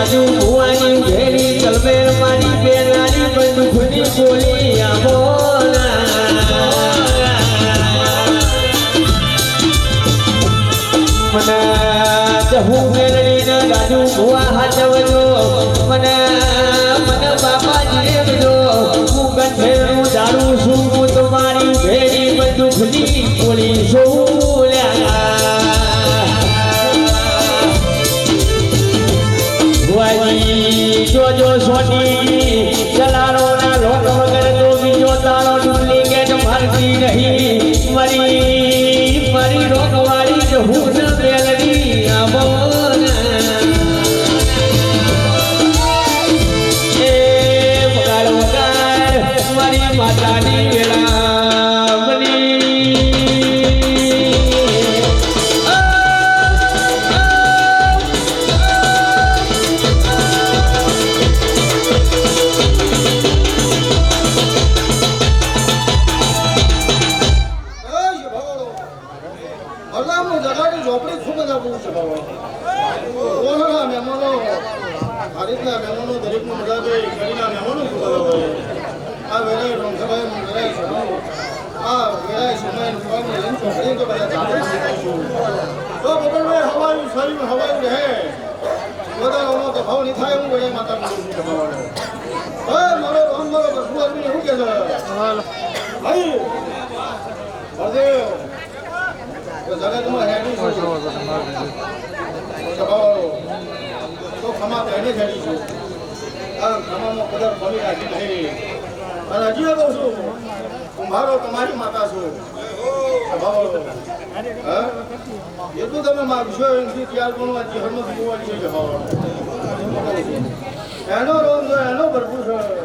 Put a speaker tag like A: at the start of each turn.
A: રાજુ ભુવાની ઘેરી કલમેર મારી બેનારી બંદૂકની ગોળી આવો મને જહુ મેલડીને રાજુ ભુવા હાચવજો મને મને બાપાજી રેવજો હું ગંઠેરું દારૂ છું હું તમારી ઘેરી બંદૂકની ગોળી છું જોજો સોની ચલારો ના લોટ વગર તો બીજો તારો ડુપ્લિકેટ મારતી નહીં મારી રોગવાળી જ હું ન મેલડી આવો એ વગાડ મારી માતાની વેળામણી તમારી માતા છો એટલું તમે માગશો એનાથી ત્યાર પણ હરમત જોવાની છે એનો રોગ એનો ભરપૂર છે